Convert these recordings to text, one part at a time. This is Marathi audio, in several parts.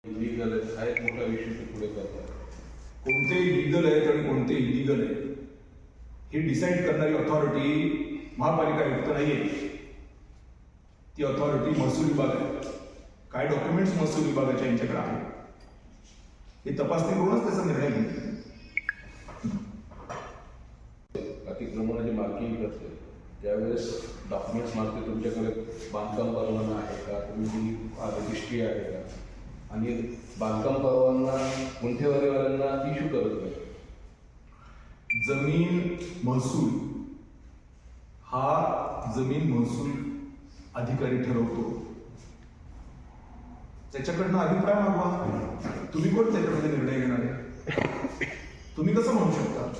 इलिगल आहे हा एक मोठा विषय ते पुढे करतात. कोणते लिगल आहेत आणि कोणते इलिगल आहे हे डिसाईड करणारी ऑथॉरिटी महापालिका आयुक्त नाहीये. ती ऑथॉरिटी महसूल विभाग आहे. काय डॉक्युमेंट्स महसूल विभागाच्या यांच्याकडे आहे हे तपासणी करूनच त्याचा निर्णय घेईल. अतिक्रमणाची मार्किंग करते त्यावेळेस डॉक्युमेंट्स मागते तुमच्याकडे बांधकाम परवाना आहे का, तुमची रजिस्ट्री आहे का, आणि बांधकाम परवाना गुंठेवारीवाल्यांना इश्यू करत नाही. जमीन महसूल हा जमीन महसूल अधिकारी ठरवतो. त्याच्याकडनं अभिप्राय मागवा. तुम्ही कोण त्याच्यामध्ये निर्णय घेणार आहे? तुम्ही कसं म्हणू शकता?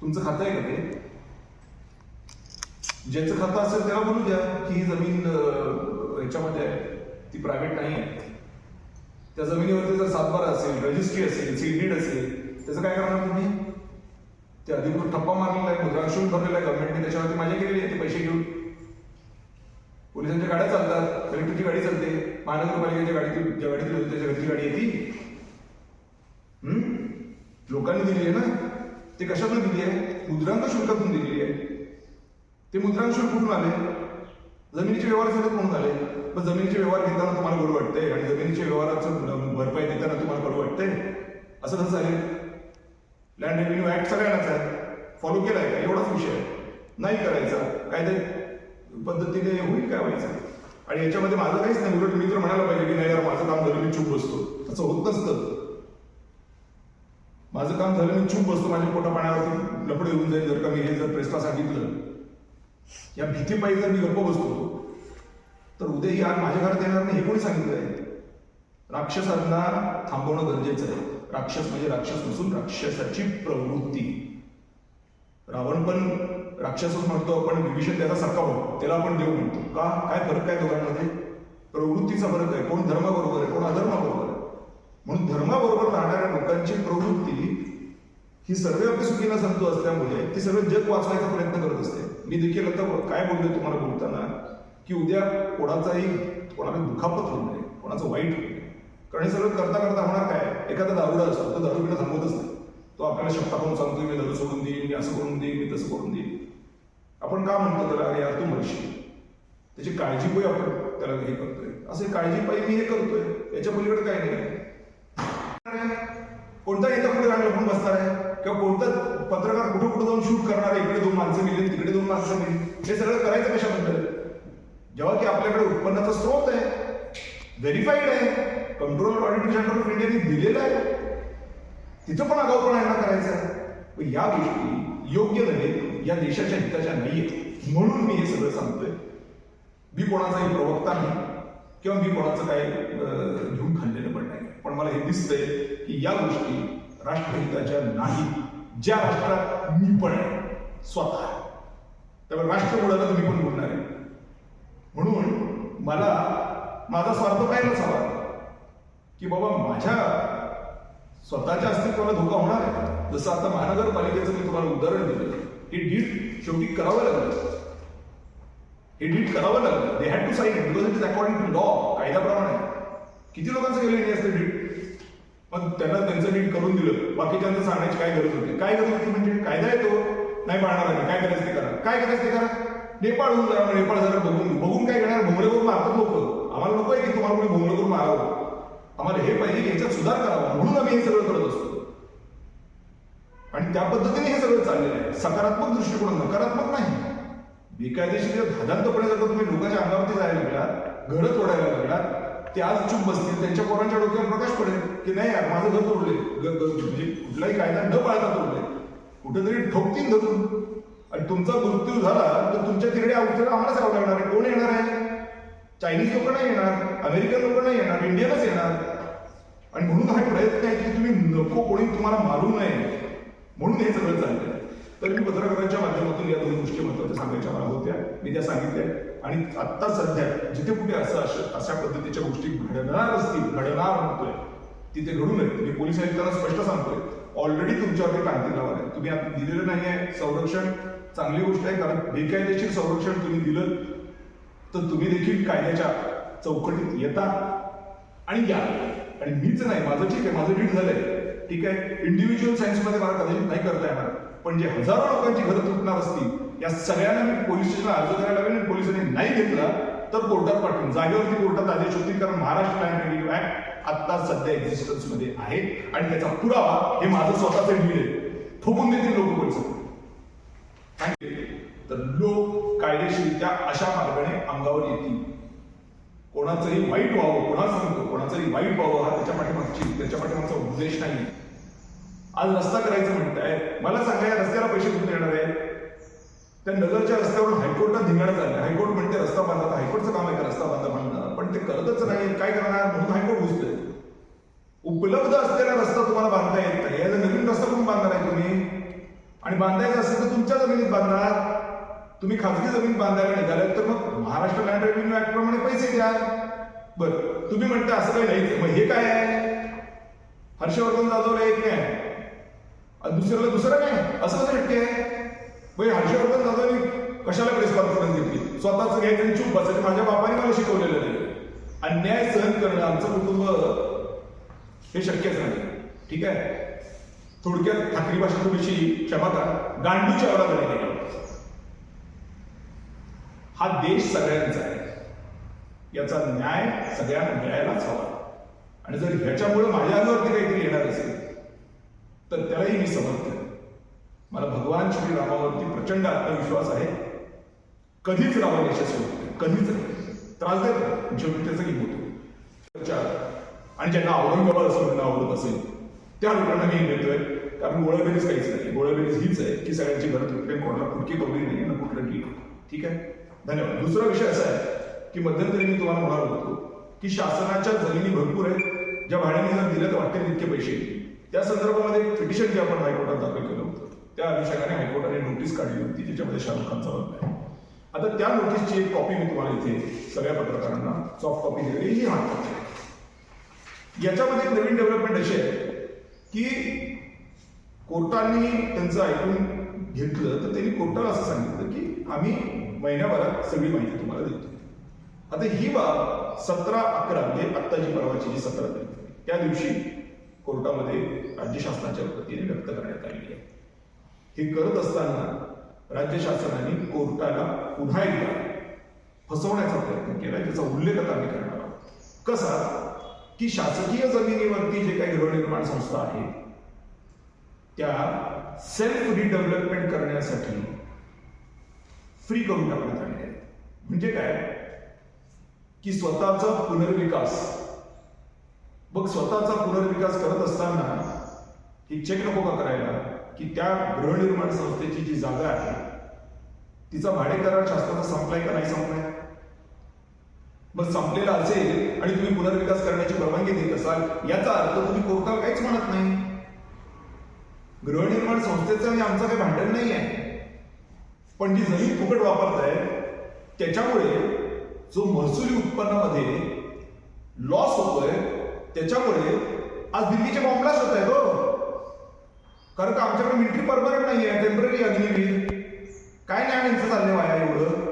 तुमचं खातं आहे का ते? ज्याचं खातं असेल त्याला बोलू द्या की ही जमीन याच्यामध्ये आहे, ती प्रायव्हेट नाही आहे. त्या जमिनीवरती जर सातबारा असेल, रजिस्ट्री असेल, सीडीड असेल, त्याचं काय करणार तुम्ही? ते अधिकृत ठप्पा मारलेला आहे, मुद्रांक भरलेला आहे गव्हर्नमेंटने, त्याच्यावरती मजा केलेली आहे ते पैसे घेऊन. पोलिसांच्या गाड्या चालतात, कलेक्टरची गाडी चालते, महानगरपालिकेच्या गाडीतील ज्या गाडीतील होती त्याच्या घरची गाडी येते. लोकांनी दिली आहे ना. ते कशातून दिली आहे? मुद्रांक शुल्कातून दिलेली आहे. ते मुद्रांक शुल्क कुठून आले? जमिनीचे व्यवहार झाले म्हणून आले. पण जमिनीचे व्यवहार घेताना तुम्हाला बरं वाटतंय आणि जमिनीच्या व्यवहाराचं भरपाई देताना तुम्हाला बरं वाटतंय? असं कसं चालेल? लँड रेव्हेन्यू ऍक्ट सगळ्यांनाच आहे, फॉलो केलाय का? एवढाच विषय आहे. नाही करायचा कायदे पद्धतीने होईल काय व्हायचं. आणि याच्यामध्ये माझं काहीच नाही. उलट मी तर म्हणायला पाहिजे की नाही यार माझं काम झालं मी चूप बसतो. असं होत नसतं. माझं काम झालं मी चूप बसतो, माझ्या पोटा पाण्यावरती लपडे येऊन जाईल जर का मी हे जर प्रेसला सांगितलं. या भीतीपायी जर मी गप्प बसतो तर उद्या ही आग माझ्या घरात येणार नाही हे कोणी सांगितलंय? राक्षसांना थांबवणं गरजेचं आहे. राक्षस म्हणजे राक्षस नसून राक्षसाची प्रवृत्ती. रावण पण राक्षसच म्हणतो आपण, विभीषण त्याचा सक्का भाऊ, त्याला आपण देव म्हणतो का? काय फरक काय दोघांमध्ये? प्रवृत्तीचा फरक आहे. कोण धर्माबरोबर आहे, कोण अधर्माबरोबर आहे. म्हणून धर्माबरोबर राहणाऱ्या लोकांची प्रवृत्ती ही सर्व आपली सुखीला संतो असल्यामुळे ती सगळं जग वाचवायचा प्रयत्न करत असते. मी देखील आता काय बोलतोय तुम्हाला बोलताना की उद्या कोणाला दुखापत होऊ नये, कोणाचं वाईट होऊ नये. कारण हे सगळं करता करता होणार काय? एखादा दारुडा असतो, तो दारू पिणं थांबवतच नाही. तो आपल्याला शब्द करून सांगतोय मी दारू सोडून देईन, मी असं करून देईन, मी तसं करून देईन. आपण का म्हणतो त्याला अरे यार तू मरशील, त्याची काळजीपोई आपण त्याला हे करतोय. असे काळजीपोई मी हे करतोय, याच्या पलीकडे काय नाही. कोणता नेता पुढे रांग लपून बसणार आहे किंवा कोणता पत्रकार कुठे कुठे जाऊन शूट करणार आहे? इकडे 2 माणसं मिळेल, तिकडे 2 माणसं मिळेल. हे सगळं करायचं कशाबद्दल? जेव्हा की आपल्याकडे उत्पन्नाचा स्रोत आहे, व्हेरीफाईड आहे, कंट्रोलर ऑडिट जनरल ऑफ इंडियाने दिलेला आहे, तिथं पण आगाऊपणा यांना करायचा आहे. या गोष्टी योग्य नव्हे, या देशाच्या हिताच्या नाहीये. म्हणून मी हे सगळं सांगतोय. मी कोणाचाही प्रवक्ता नाही किंवा मी कोणाचं काय घेऊन खाल्लेलं पण नाही. पण मला हे दिसतंय की या गोष्टी राष्ट्रहिताच्या नाही, ज्या राष्ट्रात मी पण आहे स्वतः. त्यामुळे राष्ट्र बुडालं तर मी पण बुडणार आहे. म्हणून मला माझा स्वार्थ पाहिलाच हवा की बाबा माझ्या स्वतःच्या अस्तित्वाला धोका होणार आहे. जसं आता महानगरपालिकेचं मी तुम्हाला उदाहरण दिलं. हे डीड शेवटी करावं लागलं. हे डीड करावं लागलं. They had to sign it because it is according to law. कायद्याप्रमाणे. किती लोकांचं गेलं नाही असतं डीड? पण त्यांना त्यांचं डीड करून दिलं. बाकीच्यांचं सांगण्याची काय गरज होती? काय गरज होती म्हणजे कायदा येतो नाही पाळणार आहे. काय करायचं ते करा. काय करायचं ते करा. नेपाळ होऊन जा. नेपाळ जरा बघून काय घेणार? भोंगळे करून मारतात लोक. आम्हाला नको आहे की तुम्हाला कोणी भोंगळे करून मारावं. आम्हाला हे पाहिजे की याच्यात सुधार करावा. म्हणून आम्ही हे सगळं करत असतो. आणि त्या पद्धतीने हे सगळं चाललेलं आहे. सकारात्मक दृष्टिकोन, नकारात्मक नाही. बेकायदेशीर धादांतपणे जर तुम्ही लोकांच्या अंगावरती जायला लागलात, घरं तोडायला लागलात, ते आज चूप बसतील. त्यांच्या पोरांच्या डोक्यावर प्रकाश पडेल की नाही यार माझं घर तोडले, म्हणजे कुठलाही कायदा न पाळता तोडले, कुठेतरी ठोकतील धरून. आणि तुमचा मृत्यू झाला तर तुमच्या तिकडे औषधं आम्हालाच राहावं लागणार आहे. कोण येणार आहे? चायनीज लोक नाही येणार, अमेरिकन लोक नाही येणार, इंडियनच येणार. आणि म्हणून हा प्रयत्न आहे की तुम्ही नको कोणी तुम्हाला मारू नये. म्हणून हे सगळं चाललंय. तर मी पत्रकारांच्या माध्यमातून या 2 गोष्टी महत्त्वाच्या सांगायच्या मला होत्या. मी त्या सांगितल्या. आणि आत्ता सध्या जिथे कुठे अशा पद्धतीच्या गोष्टी घडणार असतील, घडणार म्हणतोय, तिथे घडू नये. मी पोलीस आयुक्तांना स्पष्ट सांगतोय, ऑलरेडी तुमच्यावरती टांगती लावा आहे. तुम्ही आता दिलेलं नाही आहे संरक्षण, चांगली गोष्ट आहे. कारण बेकायदेशीर संरक्षण तुम्ही दिलं तर तुम्ही देखील कायद्याच्या चौकटीत येता आणि या. आणि मीच नाही, माझं ठीक आहे, माझं नीट झालंय, ठीक आहे, इंडिव्हिज्युअल सायन्समध्ये मला कदाचित नाही करता येणार, पण जे हजारो लोकांची घरं तुटणार असतील या सगळ्यांना मी पोलीस स्टेशनला अर्ज करायला लागेल आणि पोलिसांनी नाही घेतला तर कोर्टात पाठवून जागेवरती कोर्टात आदेश होतील, कारण महाराष्ट्र लँड रेव्हेन्यू ऍक्ट आता सध्या एक्झिस्टन्स मध्ये आहे आणि त्याचा पुरावा हे माझं स्वतःचं डील आहे. ठोकून देतील लोक पोलिसांना. तर लोक कायदेशीरित्या अशा मार्गाने अंगावर येतील. कोणाचंही वाईट व्हावं, कोणाला सांगतो कोणाचंही वाईट व्हावं हा त्याच्या पाठीमागचा उद्देश नाही. आज रस्ता करायचं म्हणताय, मला सांगा या रस्त्याला पैसे कुठून येणार आहे? त्या नगरच्या रस्त्यावरून हायकोर्टात धिंगाणा चाललाय. हायकोर्ट म्हणते रस्ता बांधा, हायकोर्टचं काम आहे का रस्ता बांधणं, पण ते करतच नाही. काय करणार म्हणून हायकोर्ट घुसतंय. उपलब्ध असलेला रस्ता तुम्हाला बांधता येत नाही, याचा नवीन रस्ता कुठून बांधणार आहे तुम्ही? आणि बांधायचं असेल तर तुमच्या जमिनीत बांधणार. तुम्ही खाजगी जमीन बांधायला निघालात तर मग महाराष्ट्र लँड रेव्हेन्यू ऍक्ट प्रमाणे पैसे द्या. बरं, तुम्ही म्हणता असं काही नाही, मग हे काय आहे? हर्षवर्धन जाधवला एक नाही आणि दुसऱ्याला दुसरं काय? असं कसं शक्य आहे? हर्षवर्धन जाधवनी कशाला प्रेस कॉन्फरन्स घेतली? स्वतःच घ्यायचं आणि चूप बसायचं. माझ्या बापाने मला शिकवलेलं नाही. अन्याय सहन करणं आमचं कुटुंब हे शक्यच नाही. ठीक आहे, थोडक्यात ठाकरी भाषा थोडीशी क्षमा करा, गांडूच्या आवराकडे गेला. हा देश सगळ्यांचा आहे, याचा न्याय सगळ्यांना मिळायलाच हवा. आणि जर ह्याच्यामुळे माझ्या अंगावरती काहीतरी येणार असेल तर त्यालाही मी समर्थ आहे. मला भगवान श्रीरामावरती प्रचंड आत्मविश्वास आहे. कधीच रावण यशस्वी होत नाही, कधीच नाही. त्रास देतो शेवटी त्याचा की होतो. आणि ज्यांना औरंगाबाद असं म्हणणं आवडत असेल त्या लोकांना मी देतोय, कारण गोळाबेरीज काहीच नाही. गोळाबेरीज हीच आहे की सगळ्यांची घरं तुटली, कोणाला फुटकी कवली नाही ना कुठलं ठीक. ठीक आहे, धन्यवाद. दुसरा विषय असा आहे की मध्यंतरी मी तुम्हाला म्हणालो होतो की शासनाच्या जमिनी भरपूर आहेत, ज्या भाड्याने जर दिल्या तर वाटते तितके पैसे येतील. त्या संदर्भामध्ये एक पिटिशन जे आपण हायकोर्टात दाखल केलं होतं त्या अनुषंगाने हायकोर्टाने नोटीस काढली होती, ज्याच्यामध्ये शाहरुख खानचा रोल आहे. आता त्या नोटीसची एक कॉपी मी तुम्हाला इथे सगळ्या पत्रकारांना सॉफ्ट कॉपी दिलेली ही हार्ड कॉपी आहे. याच्यामध्ये एक नवीन डेव्हलपमेंट अशी आहे की कोर्टाने त्यांचं ऐकून घेतलं तर त्यांनी कोर्टाला असं सांगितलं की आम्ही महिन्याभरात सगळी माहिती तुम्हाला देतो. आता ही बाब 17/11 म्हणजे आत्ताची परवाची जी 17 तारीख त्या दिवशी कोर्टामध्ये राज्य शासनाच्या वतीने व्यक्त करण्यात आलेली आहे. हे करत असताना राज्य शासनाने कोर्टाला पुन्हा एकदा फसवण्याचा प्रयत्न केला, ज्याचा उल्लेख आता आम्ही करणार आहोत. कसा की शासकीय जमिनीवरती जे काही गृहनिर्माण संस्था आहेत त्या सेल्फ रिडेव्हलपमेंट करण्यासाठी फ्री करून टाकण्यात आले आहेत. म्हणजे काय की स्वतःचा पुनर्विकास, मग स्वतःचा पुनर्विकास करत असताना ही चेक नको का करायला की त्या गृहनिर्माण संस्थेची जी जागा आहे तिचा भाडे करार शासनाचा संपलाय का नाही संपलाय? मग संपलेला असेल आणि तुम्ही पुनर्विकास करण्याची परवानगी देत असाल याचा अर्थ तुम्ही कोर्टाला काहीच म्हणत नाही. गृहनिर्माण संस्थेचं आणि आमचं काही भांडण नाही आहे, पण जी जमीन फुकट वापरताय त्याच्यामुळे जो महसुली उत्पन्नामध्ये लॉस होतोय त्याच्यामुळे आज दिल्लीचे बॉम्बलास्ट होत आहेत. हो, कारण का आमच्याकडे मिलिटरी परमनंट नाही आहे, टेम्पररी अग्निवीर. काय नाही यांचं चाललंय वाया एवढं?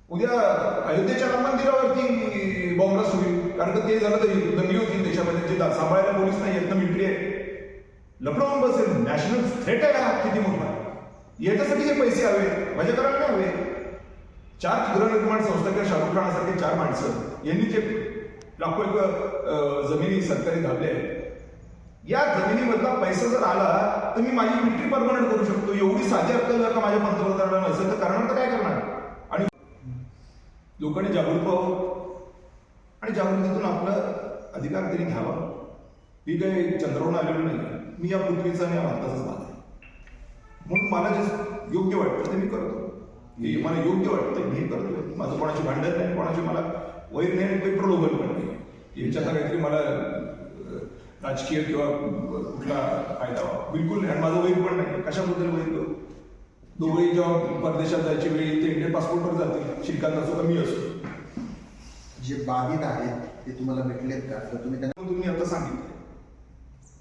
उद्या अयोध्येच्या राम मंदिरावरती बॉम्बलास्ट होईल, कारण का ते झालं तर दंगली होतील देशामध्ये, जे सांभाळायला पोलीस नाही आहेत ना मिलिटरी आहे. लफडं बसेल. नॅशनल थ्रेट आहे हा किती मोठा. याच्यासाठी हे पैसे हवे, मजा करायला नाही हवे. 4 गृहनिर्माण संस्था किंवा शाहरुख खानासारखे 4 माणसं यांनी जे लाखो जमिनी सरकारी धावल्या आहेत, या जमिनीमधला पैसा जर आला तर मी माझी मिलिटरी परमनंट करू शकतो. एवढी साधी अक्कल जर का माझ्या पंतप्रधानांना नसेल तर करणार तर काय करणार? आणि लोकांनी जागृत व्हावं आणि जागृतीतून आपला अधिकार तरी घ्यावा. मी काही चंद्रावरून आलेलो नाही, मी या पृथ्वीचा आणि या भारताचाच भाग आहे. म्हणून मला जे योग्य वाटतं ते मी करतो, हे मला योग्य वाटतं मी करतो. माझं कोणाची भांडण नाही, कोणाची मला वैर नाही, काही प्रलोभन पण नाही. याच्यात काहीतरी मला राजकीय किंवा कुठला फायदा व्हावा बिलकुल नाही. आणि माझं वैर पण नाही. कशाबद्दल वैर करू? दोघेही जेव्हा परदेशात जायची वेळ ते इंडियन पासपोर्टवर जातील, श्रीकांत असो कमी असो. जे बाधित आहेत ते तुम्हाला भेटलेत का? तर तुम्ही आता सांगितलं.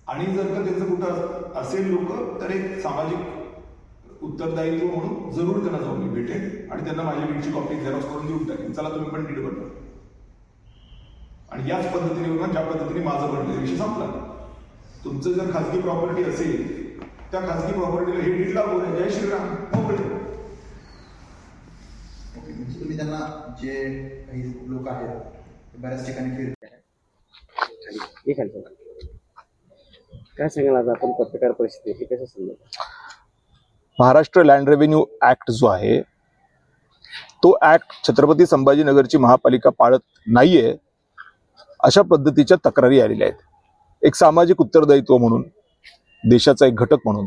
आणि जर का त्याचं कुठं असेल लोक तर एक सामाजिक उत्तरदायित्व म्हणून जरूर त्यांना जाऊन मी भेटेन आणि त्यांना माझ्या नीटची कॉपी झेरॉक्स करून देऊन टाकेन. चला तुम्ही पण नीट बनवा. आणि याच पद्धतीने बघा ज्या पद्धतीने माझं बनलं विषय संपला. तुमचं जर खाजगी प्रॉपर्टी असेल त्या खाजगी प्रॉपर्टीला हे डीड लागू आहे. जय श्रीराम, मोकळे. ओके, म्हणजे तुम्ही त्यांना जे काही लोक आहेत ते बऱ्याच ठिकाणी फिरतात. काय सांगाल आज आपण पत्रकार परिषदेत हे कसं समजलं? महाराष्ट्र लँड रेव्हेन्यू ऍक्ट जो आहे तो ऍक्ट छत्रपती संभाजीनगरची महापालिका पाळत नाहीये अशा पद्धतीच्या तक्रारी आलेल्या आहेत. एक सामाजिक उत्तरदायित्व म्हणून, देशाचा एक घटक म्हणून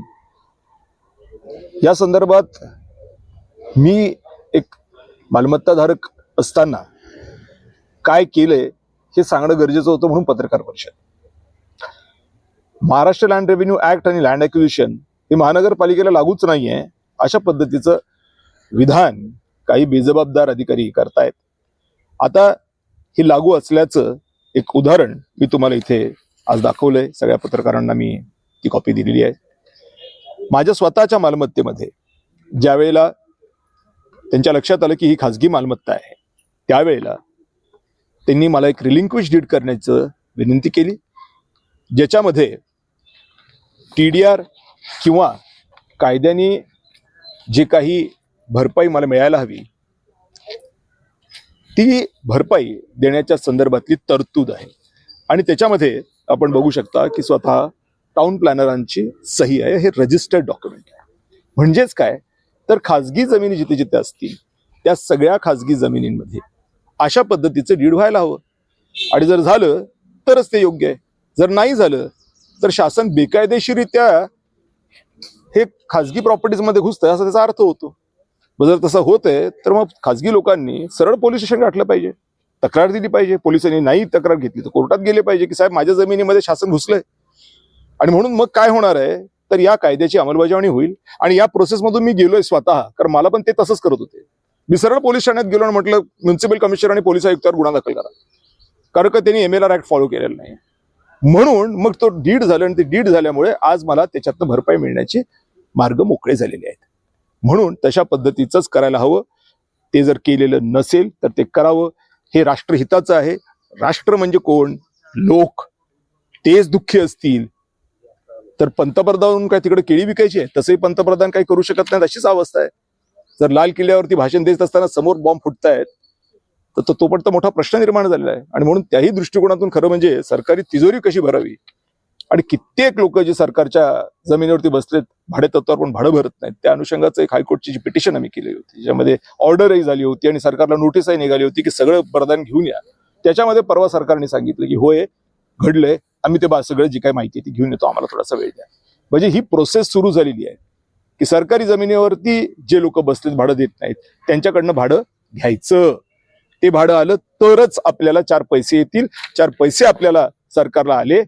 या संदर्भात मी एक मालमत्ताधारक असताना काय केलंय हे सांगणं गरजेचं होतं, म्हणून पत्रकार परिषद. महाराष्ट्र लँड रेव्हेन्यू ऍक्ट आणि लँड ॲक्विजिशन हे महानगरपालिकेला लागूच नाहीये अशा पद्धतीचं विधान काही बेजबाबदार अधिकारी करतायत. आता हे लागू असल्याचं एक उदाहरण मी तुम्हाला इथे आज दाखवलंय. सगळ्या पत्रकारांना मी ती कॉपी दिलेली आहे. माझ्या स्वतःच्या मालमत्तेमध्ये ज्या वेळेला त्यांच्या लक्षात आलं की ही खाजगी मालमत्ता आहे त्यावेळेला त्यांनी मला एक रिलिंक्विश डीड करण्याचं विनंती केली, ज्याच्यामध्ये TDR किंवा कायद्याने जे काही भरपाई मला मिळायला हवी ती भरपाई देण्याच्या संदर्भातली तरतूद आहे. आणि त्याच्यामध्ये आपण बघू शकता की स्वतः टाउन प्लॅनरांची सही आहे. हे रजिस्टर्ड डॉक्युमेंट आहे. म्हणजेच काय तर खाजगी जमिनी जिथे जिथे असतील त्या सगळ्या खाजगी जमिनींमध्ये अशा पद्धतीचं डीड व्हायला हवं. आणि जर झालं तरच ते योग्य आहे. जर नाही झालं तर शासन बेकायदेशीरित्या हे खाजगी प्रॉपर्टीजमध्ये घुसतंय असा त्याचा अर्थ होतो. जर तसं होतंय तर मग खाजगी लोकांनी सरळ पोलीस स्टेशन गाठलं पाहिजे, तक्रार दिली पाहिजे. पोलिसांनी नाही तक्रार घेतली तर कोर्टात गेले पाहिजे की साहेब माझ्या जमिनीमध्ये शासन घुसलंय. आणि म्हणून मग काय होणार आहे तर या कायद्याची अंमलबजावणी होईल. आणि या प्रोसेसमधून मी गेलोय स्वतः, कारण मला पण ते तसंच करत होते. मी सरळ पोलीस ठाण्यात गेलो आणि म्हटलं म्युन्सिपल कमिशनर आणि पोलीस आयुक्तावर गुन्हा दाखल करा, कारण का त्यांनी MLR ऍक्ट फॉलो केलेला नाही. म्हणून मग तो डीड झालं आणि ते डीड झाल्यामुळे आज मला त्याच्यातनं भरपाई मिळण्याचे मार्ग मोकळे झालेले आहेत. म्हणून तशा पद्धतीचंच करायला हवं. ते जर केलेलं नसेल तर ते करावं. हे राष्ट्रहिताचं आहे. राष्ट्र म्हणजे कोण? लोक. तेच दुःखी असतील तर पंतप्रधान काय तिकडे केळी विकायची आहे? तसंही पंतप्रधान काही करू शकत नाहीत अशीच अवस्था आहे. जर लाल किल्ल्यावरती भाषण देत असताना समोर बॉम्ब फुटतायत तर तो पण मोठा प्रश्न निर्माण झालेला आहे. आणि म्हणून त्याही दृष्टिकोनातून खरं म्हणजे सरकारी तिजोरी कशी भरावी. आणि कित्येक लोक जे सरकारच्या जमिनीवरती बसलेत भाडे तत्वावर पण भाडं भरत नाहीत, त्या अनुषंगाचं एक हायकोर्टची जी पिटिशन आम्ही केली होती, ज्यामध्ये ऑर्डरही झाली होती आणि सरकारला नोटीसही निघाली होती की सगळं प्रदान घेऊन या. त्याच्यामध्ये परवा सरकारने सांगितलं की होय घडलंय, आम्ही ते सगळं जी काही माहिती ती घेऊन येतो, आम्हाला थोडासा वेळ द्या. म्हणजे ही प्रोसेस सुरू झालेली आहे की सरकारी जमिनीवरती जे लोक बसलेत भाडं देत नाहीत त्यांच्याकडनं भाडं घ्यायचं. ते भाडं आलं तरच आपल्याला 4 पैसे येतील. 4 पैसे आपल्याला सरकारला आले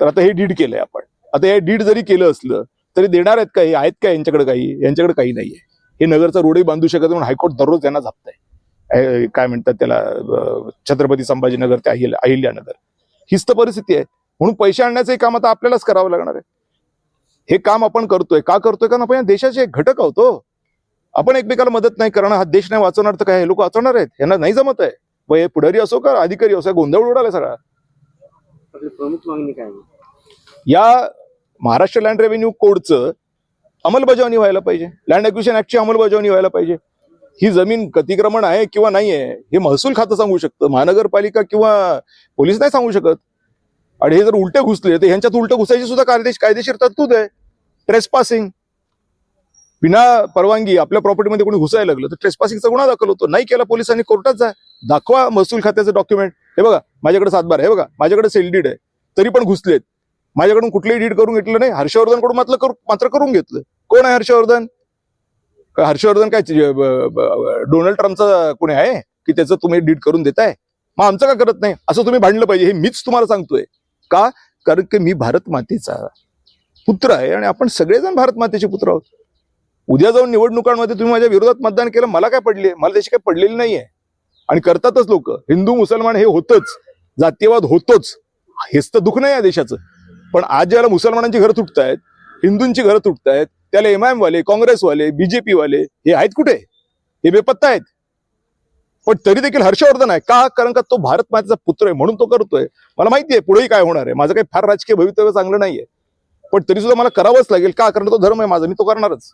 तर आता हे डीड केलंय आपण. आता हे डीड जरी केलं असलं तरी देणार आहेत का? हे आहेत का यांच्याकडे काही? यांच्याकडे काही नाहीये. हे नगरचा रोडही बांधू शकत म्हणून हायकोर्ट दररोज त्यांना झापताय. काय म्हणतात त्याला, छत्रपती संभाजीनगर ते अहिल्यानगर. हीच तर परिस्थिती आहे. म्हणून पैसे आणण्याचं काम आता आपल्यालाच करावं लागणार आहे. हे काम आपण करतोय का करतोय? कारण आपण या देशाचे एक घटक आहोत. आपण एकमेकाला मदत नाही करणार, हा देश नाही वाचवणार तर काय हे लोक वाचवणार आहेत? यांना नाही जमत आहे. व हे पुढारी असो का अधिकारी असो, गोंधळ उडाला सगळा. आपली प्रमुख मागणी काय? या महाराष्ट्र लँड रेव्हेन्यू कोडचं अंमलबजावणी व्हायला पाहिजे. लँड ॲक्विजिशन ऍक्टची अंमलबजावणी व्हायला पाहिजे. ही जमीन अतिक्रमण आहे किंवा नाही आहे हे महसूल खातं सांगू शकतं, महानगरपालिका किंवा पोलीस नाही सांगू शकत. आणि हे जर उलटे घुसले तर ह्यांच्यात उलटे घुसायची सुद्धा कायदेशीर तरतूद आहे. ट्रेसपासिंग, बिना परवानगी आपल्या प्रॉपर्टीमध्ये कोणी घुसायला लागलं तर ट्रेसपासिंगचा गुन्हा दाखल होतो. नाही केला पोलिसांनी कोर्टात जा, दाखवा महसूल खात्याचं डॉक्युमेंट. हे बघा माझ्याकडे 7/12, हे बघा माझ्याकडे सेल डीड आहे, तरी पण घुसलेत. माझ्याकडून कुठलेही डीड करून घेतलं नाही. हर्षवर्धनकडून मात्र करून घेतलं. कोण आहे हर्षवर्धन? हर्षवर्धन काय डोनाल्ड ट्रम्पचा कोणी आहे की त्याचं तुम्ही डीड करून देताय? मग आमचं का करत नाही? असं तुम्ही भांडलं पाहिजे. हे मीच तुम्हाला सांगतोय. का? कारण की मी भारत मातेचा पुत्र आहे आणि आपण सगळेजण भारत मातेचे पुत्र आहोत. उद्या जाऊन निवडणुकांमध्ये तुम्ही माझ्या विरोधात मतदान केलं, मला काय पडले? मला त्याची काही पडलेली नाहीये. आणि करतातच लोक. हिंदू मुसलमान हे होतच, जातीयवाद होतोच, हेच तर दुःख नाही या देशाचं. पण आज ज्याला मुसलमानांची घरं तुटतायत, हिंदूंची घरं तुटतायत, त्याला MIM वाले, काँग्रेसवाले, BJP वाले हे आहेत कुठे? हे बेपत्ता आहेत. पण तरी देखील हर्षवर्धन आहे का? कारण का तो भारत मातेचा पुत्र आहे म्हणून तो करतोय. मला माहिती आहे पुढेही काय होणार आहे, माझं काही फार राजकीय भवितव्य चांगलं नाहीये, पण तरी सुद्धा मला करावंच लागेल का? कारण तो धर्म आहे माझा, मी तो करणारच.